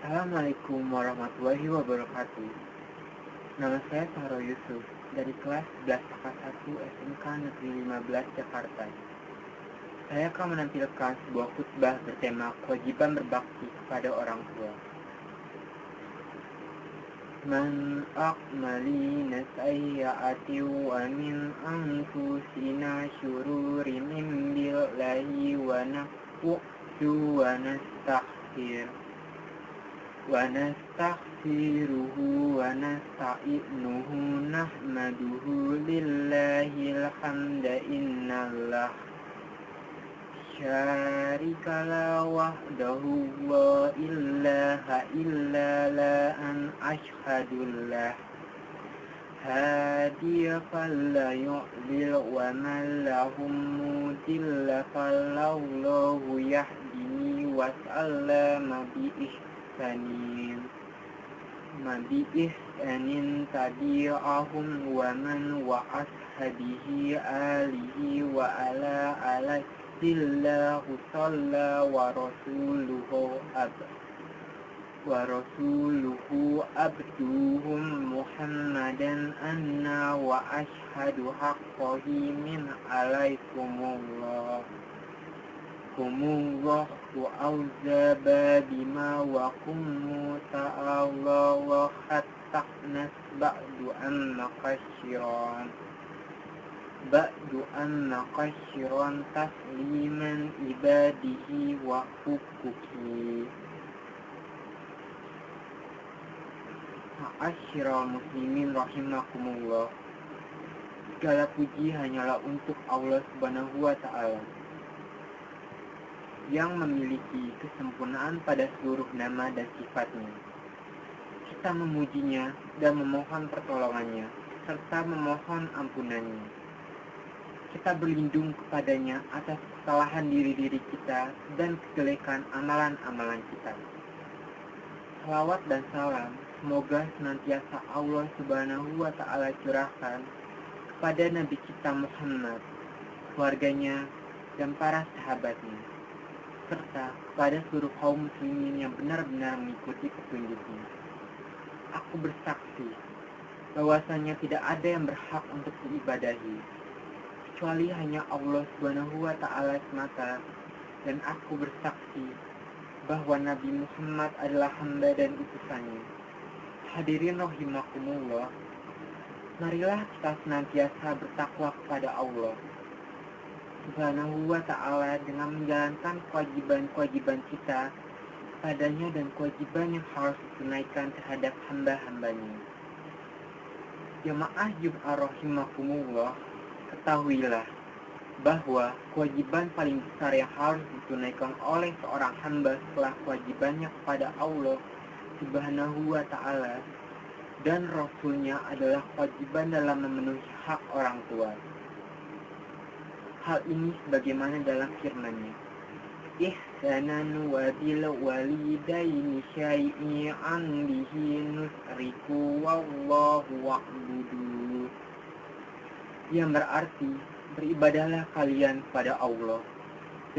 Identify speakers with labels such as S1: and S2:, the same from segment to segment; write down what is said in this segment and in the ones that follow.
S1: Assalamualaikum warahmatullahi wabarakatuh. Nama saya Sahro Yusuf dari kelas 11 Angkatan 1 SMK Negeri 15 Jakarta. Saya akan menampilkan sebuah khutbah bertema kewajiban berbakti kepada orang tua. Man akmali nasayyaati wa min anfusina syururi min billahi wa naqsu wa nastaghfir wa nastaghfiruhu wa nasta'inuhu nahmaduhu lillahil hamda innallah syarikala wahdahu wa ilaha illa la an ashhadullah hadiya falla yu'lil wa man lahum mudilla fallahu yahdini wasallama bi'ihsanin tabi'ahum wa man wa ashabihi alihi wa ala alaihi salla wa rasuluhu abduhum muhammadan anna wa ashhadu haqqahi min alaikumullah kumullahu awzaba bima wa kumu ta'ala wa khattaqnas ba'du amma qashiran tasliman ibadihi wa hukuki. Ma'asyiral muslimin rahimakumullah. Segala puji hanyalah untuk Allah Subhanahu wa ta'ala yang memiliki kesempurnaan pada seluruh nama dan sifatnya. Kita memujinya dan memohon pertolongannya, serta memohon ampunannya. Kita berlindung kepadanya atas kesalahan diri kita dan kejelekan amalan-amalan kita. Salawat dan salam semoga senantiasa Allah Subhanahu wa ta'ala curahkan kepada Nabi kita Muhammad, keluarganya, dan para sahabatnya, serta kepada seluruh kaum muslimin yang benar-benar mengikuti petunjuknya. Aku bersaksi bahwasanya tidak ada yang berhak untuk diibadahi kecuali hanya Allah Subhanahu wa ta'ala semata, dan aku bersaksi bahwa Nabi Muhammad adalah hamba dan utusannya. Hadirin rahimakumullah, marilah kita senantiasa bertakwa kepada Allah Subhanahu wa ta'ala dengan menjalankan kewajiban-kewajiban kita padanya dan kewajiban yang harus ditunaikan terhadap hamba-hambanya. Jamaah Jum'ah rahimakumullah, ketahuilah bahwa kewajiban paling besar yang harus ditunaikan oleh seorang hamba setelah kewajibannya kepada Allah Subhanahu wa ta'ala dan Rasulnya adalah kewajiban dalam memenuhi hak orang tua. Hal ini sebagaimana dalam firman-Nya, ihsanan wa bil walidaini syai'an bihi nusriku wallahu wa'budu, yang berarti beribadahlah kalian kepada Allah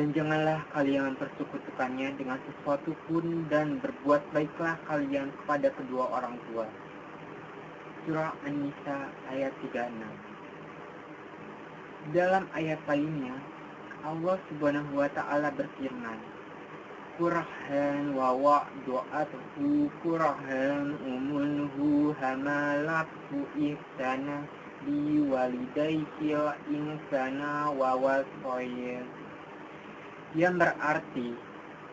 S1: dan janganlah kalian mempersekutukannya dengan sesuatu pun, dan berbuat baiklah kalian kepada kedua orang tua. Surah An-Nisa ayat 36. Dalam ayat lainnya, Allah Subhanahu wa ta'ala berfirman, kurhan wa wa'du'atuhu kurhan umunhu hamalatu ihsana bi walidaikil insana wa wasoyil, yang berarti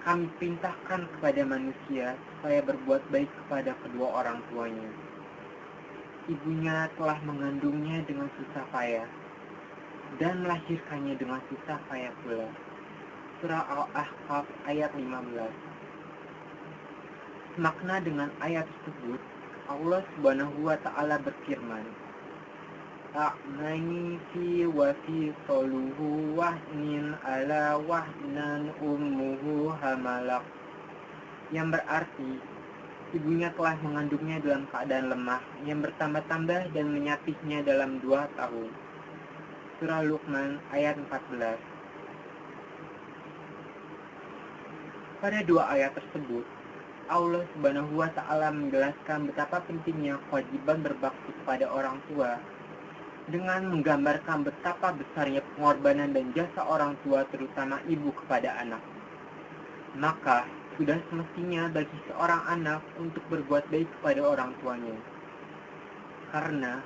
S1: kami perintahkan kepada manusia supaya berbuat baik kepada kedua orang tuanya. Ibunya telah mengandungnya dengan susah payah dan melahirkannya dengan susah payah pula. Surah Al-Ahqaf ayat 15. Makna dengan ayat tersebut, Allah Subhanahu wa ta'ala berfirman, a'mani fi wa fi soluhu wahnin ala wahnan ummuhu hamalak, yang berarti ibunya telah mengandungnya dalam keadaan lemah yang bertambah-tambah dan menyapihnya dalam 2 tahun. Surah Luqman ayat 14. Pada dua ayat tersebut, Allah Subhanahu wa Ta'ala menjelaskan betapa pentingnya kewajiban berbakti kepada orang tua dengan menggambarkan betapa besarnya pengorbanan dan jasa orang tua, terutama ibu kepada anak. Maka sudah semestinya bagi seorang anak untuk berbuat baik kepada orang tuanya. Karena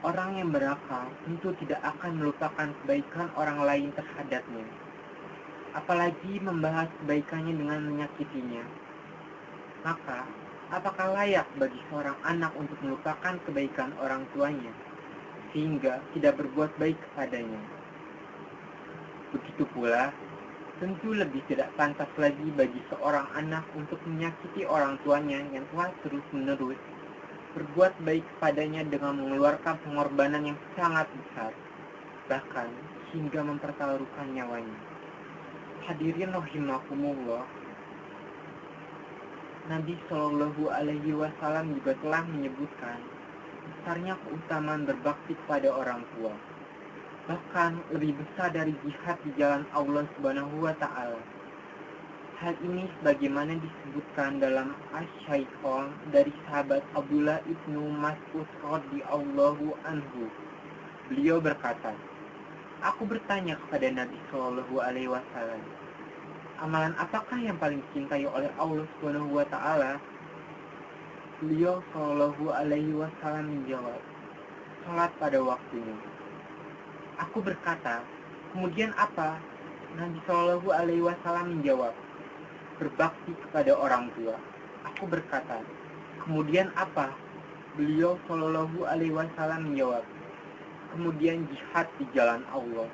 S1: orang yang berakal tentu tidak akan melupakan kebaikan orang lain terhadapnya, apalagi membahas kebaikannya dengan menyakitinya. Maka, apakah layak bagi seorang anak untuk melupakan kebaikan orang tuanya, sehingga tidak berbuat baik kepadanya? Begitu pula, tentu lebih tidak pantas lagi bagi seorang anak untuk menyakiti orang tuanya yang telah terus-menerus berbuat baik kepadanya dengan mengeluarkan pengorbanan yang sangat besar, bahkan hingga mempertaruhkan nyawanya. Hadirin rahimakumullah, Nabi Shallallahu Alaihi Wasallam juga telah menyebutkan besarnya keutamaan berbakti kepada orang tua, bahkan lebih besar dari jihad di jalan Allah Subhanahu wa Ta'ala. Hal ini sebagaimana disebutkan dalam Asy-Syaikhan dari sahabat Abdullah ibnu Mas'ud radhiyallahu anhu. Beliau berkata, "Aku bertanya kepada Nabi Shallallahu Alaihi Wasallam, amalan apakah yang paling dicintai oleh Allah Subhanahu wa Ta'ala?" Beliau Shallallahu Alaihi Wasallam menjawab, "Salat pada waktunya." Aku berkata, "Kemudian apa?" Nabi Shallallahu Alaihi Wasallam menjawab, "Berbakti kepada orang tua." Aku berkata, "Kemudian apa?" Beliau Shallallahu Alaihi Wasallam menjawab, "Kemudian jihad di jalan Allah."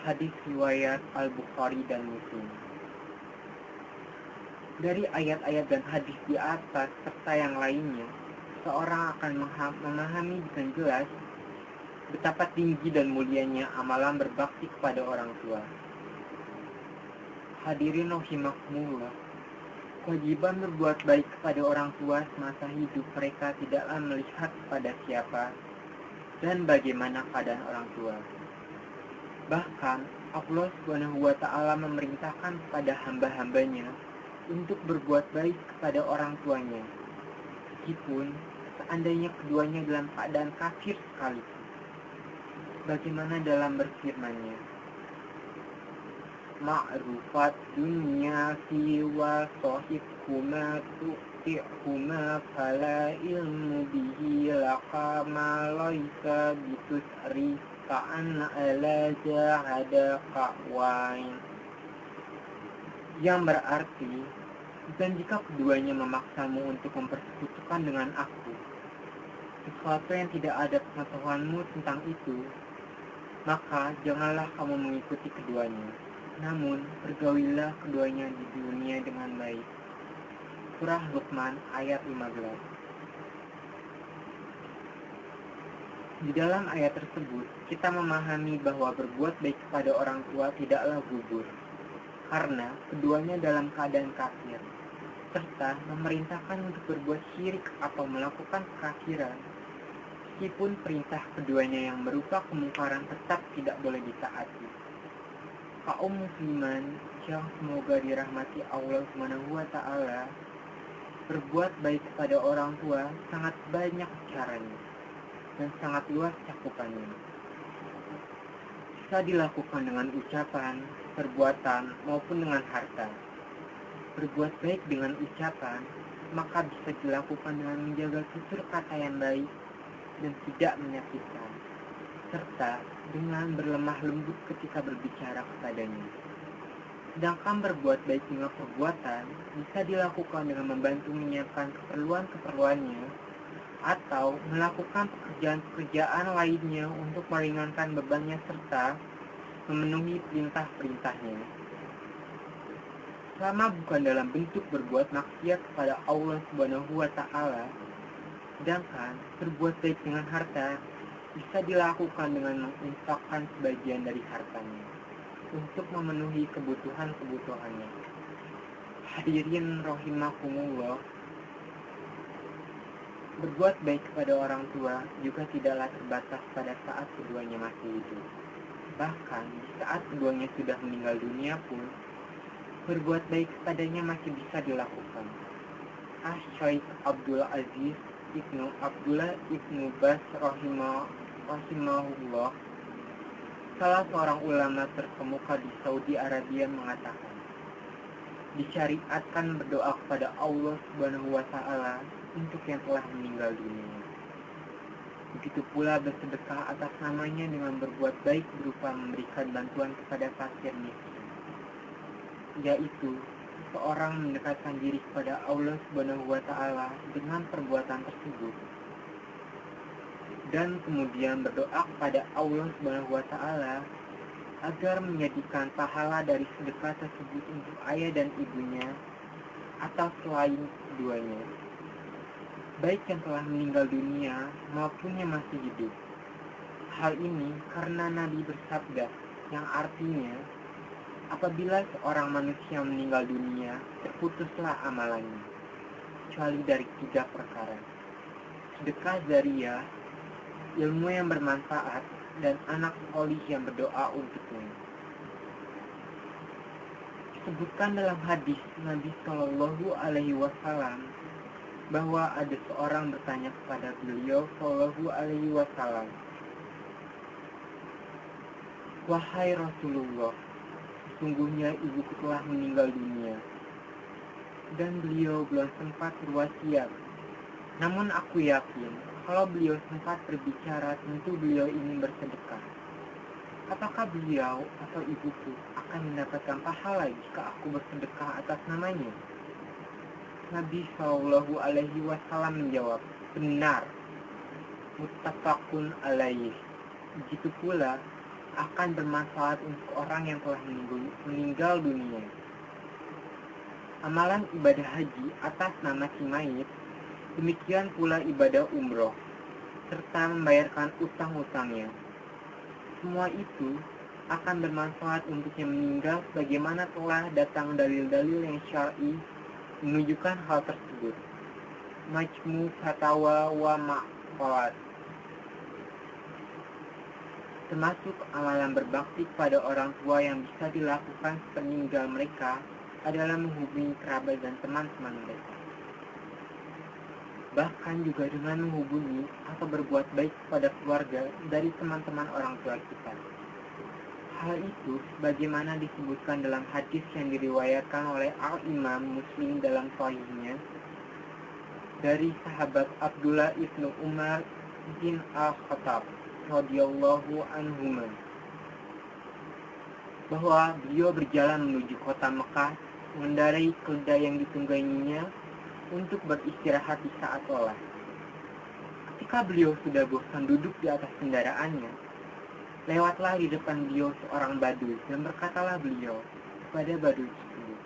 S1: Hadis riwayat Al-Bukhari dan Muslim. Dari ayat-ayat dan hadis di atas serta yang lainnya, seorang akan memahami dengan jelas betapa tinggi dan mulianya amalan berbakti kepada orang tua. Hadirin rahimakumullah, kewajiban berbuat baik kepada orang tua semasa hidup mereka tidaklah melihat kepada siapa dan bagaimana keadaan orang tua. Bahkan Allah Subhanahu wa Ta'ala memerintahkan kepada hamba-hambanya untuk berbuat baik kepada orang tuanya, meskipun seandainya keduanya dalam keadaan kafir sekalipun. Bagaimana dalam berfirman-Nya, "Ma'rufat dunya siwa sahibkuma tu'ti'huma fala ilmu bihi laka ma laisa bitusri ka'an ala jahada ka'wain." Yang berarti, dan jika keduanya memaksamu untuk mempersekutukan dengan aku sesuatu yang tidak ada pengetahuanmu tentang itu, maka janganlah kamu mengikuti keduanya, namun bergaullah keduanya di dunia dengan baik. Surah Luqman ayat 15. Di dalam ayat tersebut, kita memahami bahwa berbuat baik kepada orang tua tidaklah gugur, karena keduanya dalam keadaan kafir, serta memerintahkan untuk berbuat syirik atau melakukan kekafiran, meskipun perintah keduanya yang berupa kemungkaran tetap tidak boleh ditaati. Kaum musliman yang semoga dirahmati Allah Subhanahu wa Ta'ala, berbuat baik kepada orang tua sangat banyak caranya dan sangat luas cakupannya. Bisa dilakukan dengan ucapan, perbuatan, maupun dengan harta. Berbuat baik dengan ucapan, maka bisa dilakukan dengan menjaga tutur kata yang baik dan tidak menyakitkan, serta dengan berlemah lembut ketika berbicara kepadanya. Sedangkan berbuat baik dengan perbuatan bisa dilakukan dengan membantu menyiapkan keperluan-keperluannya atau melakukan pekerjaan-pekerjaan lainnya untuk meringankan bebannya serta memenuhi perintah-perintahnya. Selama bukan dalam bentuk berbuat maksiat kepada Allah Subhanahu wa Ta'ala, sedangkan berbuat baik dengan harta bisa dilakukan dengan menginfakkan sebagian dari hartanya untuk memenuhi kebutuhan-kebutuhannya. Hadirin rahimakumullah, berbuat baik kepada orang tua juga tidaklah terbatas pada saat keduanya masih hidup. Bahkan di saat keduanya sudah meninggal dunia pun, berbuat baik kepadanya masih bisa dilakukan. Syekh Abdul Aziz Ibnu Abdullah Ibnu Baz rahimahullah, salah seorang ulama terkemuka di Saudi Arabia, mengatakan, disyariatkan berdoa kepada Allah Subhanahu wa Ta'ala untuk yang telah meninggal dunia. Begitu pula bersedekah atas namanya dengan berbuat baik berupa memberikan bantuan kepada fakir miskin, yaitu seorang mendekatkan diri kepada Allah Subhanahu wa Ta'ala dengan perbuatan tersebut, dan kemudian berdoa kepada Allah Subhanahu wa Ta'ala agar menjadikan pahala dari sedekah tersebut untuk ayah dan ibunya atau selain keduanya, baik yang telah meninggal dunia maupun yang masih hidup. Hal ini karena Nabi bersabda, yang artinya, apabila seorang manusia meninggal dunia, terputuslah amalannya, kecuali dari 3 perkara: sedekah jariyah, ilmu yang bermanfaat, dan anak solih yang berdoa untuknya. Disebutkan dalam hadis Nabi Shallallahu Alaihi Wasallam bahwa ada seorang bertanya kepada beliau Shallallahu Alaihi Wasallam, "Wahai Rasulullah, sesungguhnya ibuku telah meninggal dunia dan beliau belum sempat berwasiat. Namun aku yakin kalau beliau sempat berbicara, tentu beliau ingin bersedekah. Apakah beliau atau ibuku akan mendapatkan pahala jika aku bersedekah atas namanya?" Nabi Shallallahu Alaihi Wasallam menjawab, "Benar, muttafaqun alaih. Begitu pula akan bermanfaat untuk orang yang telah meninggal dunia." Amalan ibadah haji atas nama si mayit, demikian pula ibadah umroh, serta membayarkan utang-utangnya. Semua itu akan bermanfaat untuk yang meninggal, sebagaimana telah datang dalil-dalil yang syar'i menunjukkan hal tersebut. Majmu Fatawa wa Maqalat. Termasuk amalan berbakti kepada orang tua yang bisa dilakukan sepeninggal mereka adalah menghubungi kerabat dan teman-teman mereka. Bahkan juga dengan menghubungi atau berbuat baik kepada keluarga dari teman-teman orang tua kita. Hal itu sebagaimana disebutkan dalam hadis yang diriwayatkan oleh Al-Imam Muslim dalam Sahihnya dari sahabat Abdullah ibnu Umar bin Al-Khattab radhiyallahu anhuma, bahwa beliau berjalan menuju kota Mekah, mengendarai keledai yang ditungganginya untuk beristirahat di saat lelah. Ketika beliau sudah bosan duduk di atas kendaraannya, lewatlah di depan beliau seorang badui, dan berkatalah beliau kepada badui tersebut,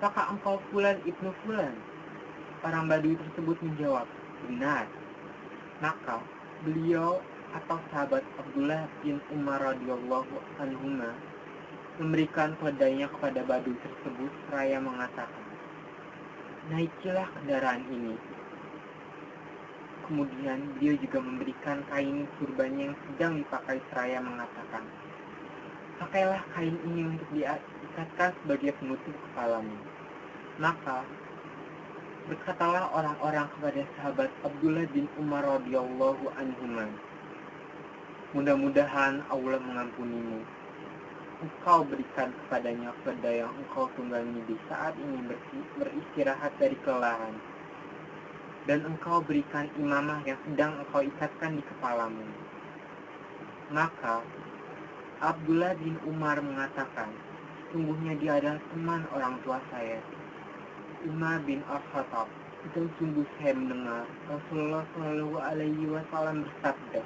S1: "Apakah engkau Fulan ibnu Fulan?" Orang badui tersebut menjawab, "Benar." Maka beliau atau sahabat Abdullah bin Umar radhiyallahu anhuma memberikan keledainya kepada badui tersebut seraya mengatakan, "Naikilah kendaraan ini." Kemudian beliau juga memberikan kain surbannya yang sedang dipakai seraya mengatakan, "Pakailah kain ini untuk diikatkan sebagai penutup kepalamu." Maka berkatalah orang-orang kepada sahabat Abdullah bin Umar radhiyallahu anhuma, "Mudah-mudahan Allah mengampunimu. Engkau berikan kepadanya keledai yang engkau tunggangi di saat ini beristirahat dari kelelahan, dan engkau berikan imamah yang sedang engkau ikatkan di kepalamu." Maka Abdullah bin Umar mengatakan, "Sungguhnya dia adalah teman orang tua saya, Umar bin Al-Khattab, dan sungguh saya mendengar Rasulullah Shallallahu Alaihi Wasallam bersabda,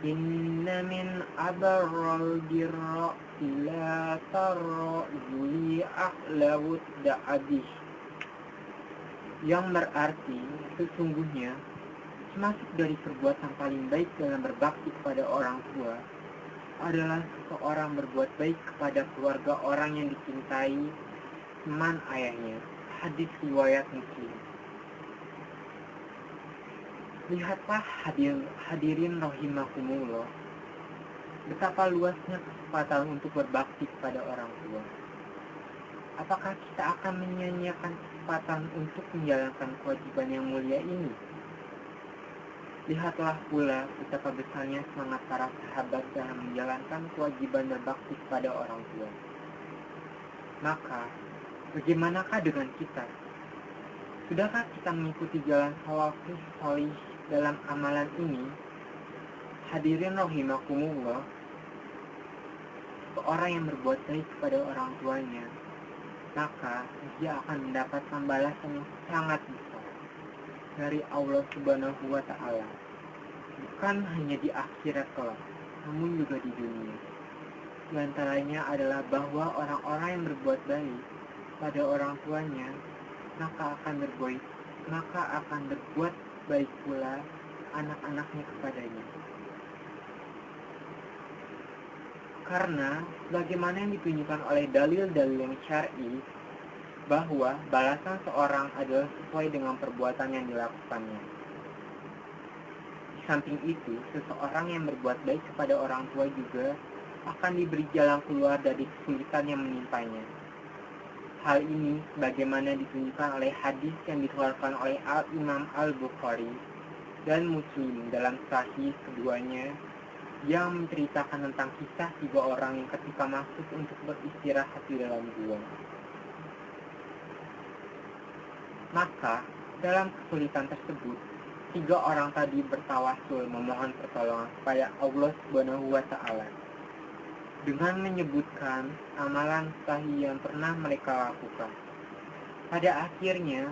S1: Inna min abarral birra ila tarra zuli akhlawut da'abih, yang berarti sesungguhnya termasuk dari perbuatan paling baik dalam berbakti kepada orang tua adalah seseorang berbuat baik kepada keluarga orang yang dicintai teman ayahnya. Hadis riwayat Muslim. Lihatlah hadirin rahimakumullah, betapa luasnya kesempatan untuk berbakti kepada orang tua. Apakah kita akan menyia-nyiakan kesempatan untuk menjalankan kewajiban yang mulia ini. Lihatlah pula betapa besarnya semangat para sahabat dalam menjalankan kewajiban berbakti kepada orang tua. Maka, bagaimanakah dengan kita? Sudahkah kita mengikuti jalan salafus salih dalam amalan ini? Hadirin rahimakumullah, seorang yang berbuat baik kepada orang tuanya, maka dia akan mendapatkan balasan yang sangat besar dari Allah Subhanahu wa Ta'ala, bukan hanya di akhirat kelak, namun juga di dunia. Di antaranya adalah bahwa orang-orang yang berbuat baik pada orang tuanya, maka akan berbuat baik pula anak-anaknya kepadanya. Karena bagaimana yang ditunjukkan oleh dalil-dalil yang syar'i bahwa balasan seorang adalah sesuai dengan perbuatan yang dilakukannya. Di samping itu, seseorang yang berbuat baik kepada orang tua juga akan diberi jalan keluar dari kesulitan yang menimpanya. Hal ini bagaimana ditunjukkan oleh hadis yang dikeluarkan oleh Imam Al-Bukhari dan Muslim dalam sahih keduanya, yang menceritakan tentang kisah 3 orang yang ketika masuk untuk beristirahat di dalam gua. Maka dalam kesulitan tersebut, 3 orang tadi bertawasul memohon pertolongan kepada Allah Subhanahu wa Ta'ala dengan menyebutkan amalan sahih yang pernah mereka lakukan. Pada akhirnya,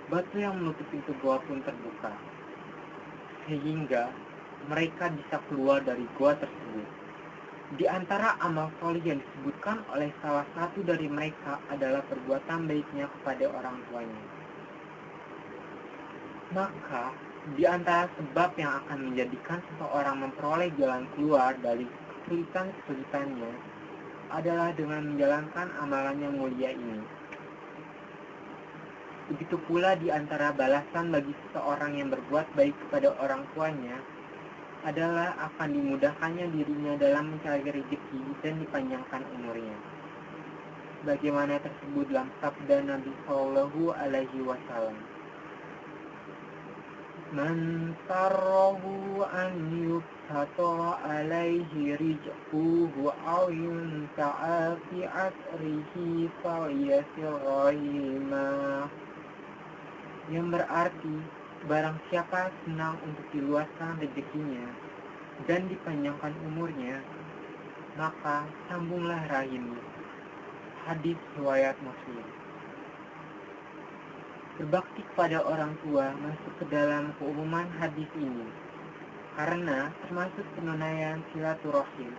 S1: batu yang menutup pintu gua pun terbuka, sehingga mereka bisa keluar dari gua tersebut. Di antara amal soleh yang disebutkan oleh salah satu dari mereka adalah perbuatan baiknya kepada orang tuanya. Maka, di antara sebab yang akan menjadikan seseorang memperoleh jalan keluar dari kesulitan-kesulitannya adalah dengan menjalankan amalan yang mulia ini. Begitu pula di antara balasan bagi seseorang yang berbuat baik kepada orang tuanya adalah akan dimudahkannya dirinya dalam mencari rezeki dan dipanjangkan umurnya. Bagaimana tersebut dalam sabda Nabi Shallallahu Alaihi Wasallam, "Man sarrahu an yubsata alaihi rizquhu aw yunta'a fi asrihi falyasir rahimah." Yang berarti, barang siapa senang untuk diluaskan rezekinya dan dipanjangkan umurnya, maka sambunglah rahimnya. Hadis riwayat Muslim. Berbakti kepada orang tua masuk ke dalam keumuman hadis ini, karena termasuk penunaian silaturahim,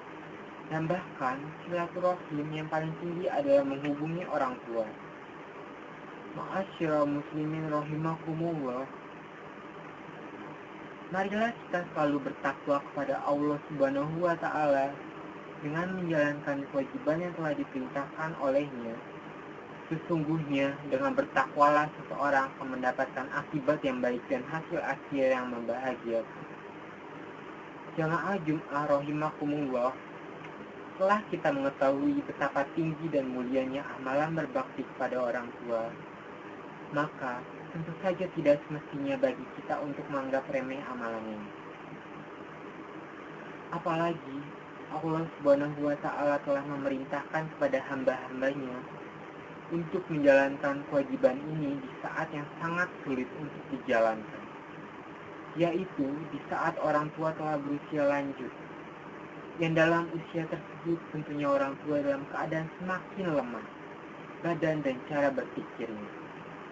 S1: dan bahkan silaturahim yang paling tinggi adalah menghubungi orang tua. Ma'asyiral muslimin rahimakumullah, marilah kita selalu bertakwa kepada Allah Subhanahu wa Ta'ala dengan menjalankan kewajiban yang telah diperintahkan olehnya. Sesungguhnya dengan bertakwalah seseorang akan mendapatkan akibat yang baik dan hasil akhir yang membahagiakan. Jamaah Jum'ah rahimakumullah, setelah kita mengetahui betapa tinggi dan mulianya amalan berbakti kepada orang tua, maka tentu saja tidak semestinya bagi kita untuk menganggap remeh amalan ini. Apalagi Allah Subhanahu wa Ta'ala telah memerintahkan kepada hamba-hambanya untuk menjalankan kewajiban ini di saat yang sangat sulit untuk dijalankan, yaitu di saat orang tua telah berusia lanjut, yang dalam usia tersebut tentunya orang tua dalam keadaan semakin lemah badan dan cara berpikirnya,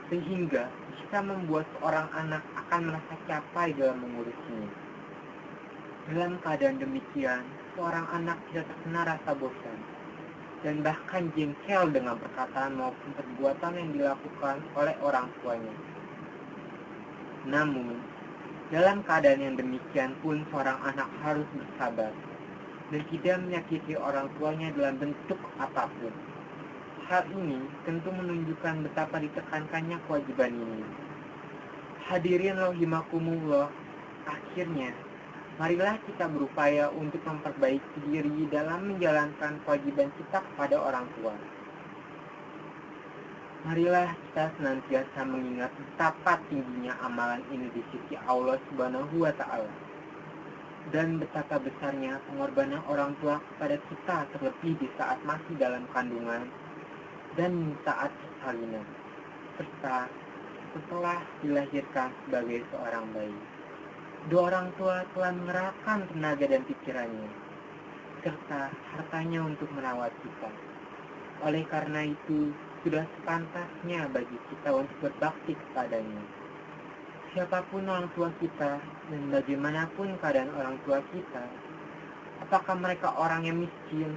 S1: sehingga bisa membuat seorang anak akan merasa capai dalam mengurusnya. Dalam keadaan demikian, seorang anak tidak terkena rasa bosan dan bahkan jengkel dengan perkataan maupun perbuatan yang dilakukan oleh orang tuanya. Namun, dalam keadaan yang demikian pun seorang anak harus bersabar dan tidak menyakiti orang tuanya dalam bentuk apapun. Hal ini tentu menunjukkan betapa ditekankannya kewajiban ini. Hadirin rahimakumullah, akhirnya marilah kita berupaya untuk memperbaiki diri dalam menjalankan kewajiban kita kepada orang tua. Marilah kita senantiasa mengingat betapa tingginya amalan ini di sisi Allah Subhanahu wa Ta'ala, dan betapa besarnya pengorbanan orang tua kepada kita, terlebih di saat masih dalam kandungan dan saat persalinan, serta setelah dilahirkan sebagai seorang bayi. Dua orang tua telah mengerahkan tenaga dan pikirannya, serta hartanya untuk merawat kita. Oleh karena itu, sudah sepantasnya bagi kita untuk berbakti kepadanya. Siapapun orang tua kita dan bagaimanapun keadaan orang tua kita, apakah mereka orang yang miskin,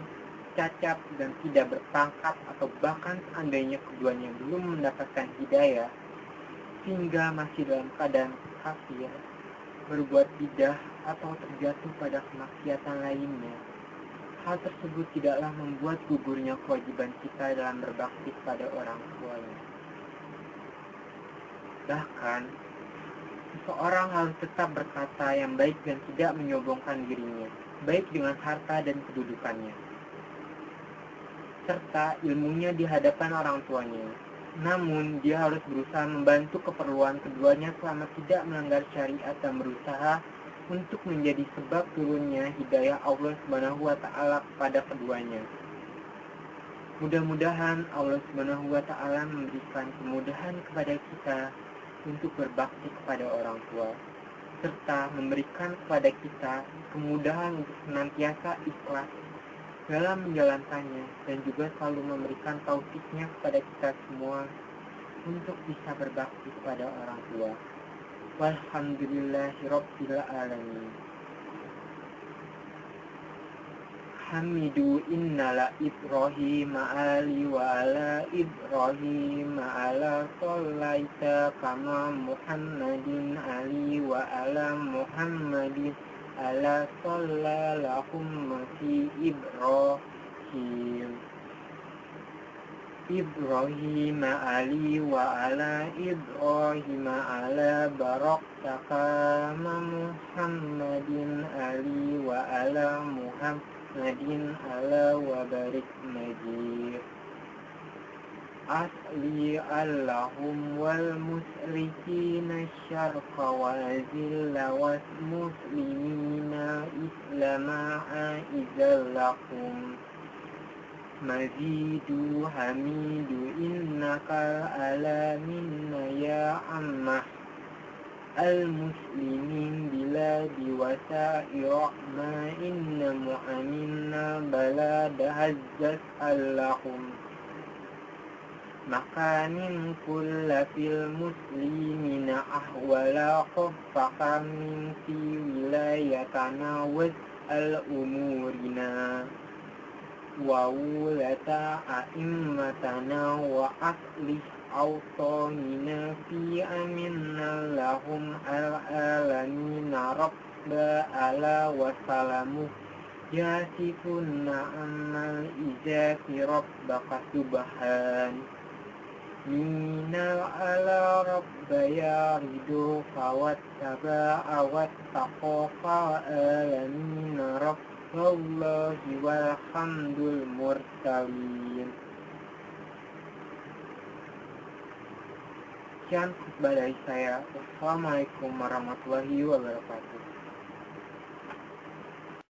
S1: cacat, dan tidak berpangkat, atau bahkan seandainya keduanya belum mendapatkan hidayah, sehingga masih dalam keadaan kafir, berbuat bidah, atau terjatuh pada kemaksiatan lainnya, hal tersebut tidaklah membuat gugurnya kewajiban kita dalam berbakti kepada orang tuanya. Bahkan, seseorang harus tetap berkata yang baik dan tidak menyombongkan dirinya, baik dengan harta dan kedudukannya, serta ilmunya di hadapan orang tuanya. Namun, dia harus berusaha membantu keperluan keduanya selama tidak melanggar syariat dan berusaha untuk menjadi sebab turunnya hidayah Allah Subhanahu wa Ta'ala kepada keduanya. Mudah-mudahan Allah Subhanahu wa Ta'ala memberikan kemudahan kepada kita untuk berbakti kepada orang tua, serta memberikan kepada kita kemudahan untuk senantiasa ikhlas dalam menjalankannya, dan juga selalu memberikan taufiknya kepada kita semua untuk bisa berbakti kepada orang tua. Walhamdulillahirabbil alamin. Hamidu innala Ibrahim ali wa ala Ibrahim ala sallaita kama Muhammadin ali wa ala Muhammadin ala sallalahum fi Ibrahim ali wa ala Ibrahim ala barakta kama Muhammadin ali wa ala Muhammadin ala wa barik majid. Asli Allahum wal musrikina syarqa wa zilla was muslimina islama'a izallakum mazidu hamidu innaka ala minna ya ammah al-muslimin biladi wasa'ira ma inna mu'aminna balada hazzat allahum makanin kulla fil muslimina ahwala khaffaka min fi wilayatana was al-umurina wa wulata a'immatana wa aslih awtanina fi aminna lahum al-alamina rabba ala wa salamu yasifunna ammal izati rabbaka subhan minal ala rabba yaridu fawattaba'a wattaqafa alamina rabballahi walhamdul mursalin. Sekian khutbah dari saya. Wassalamualaikum warahmatullahi wabarakatuh.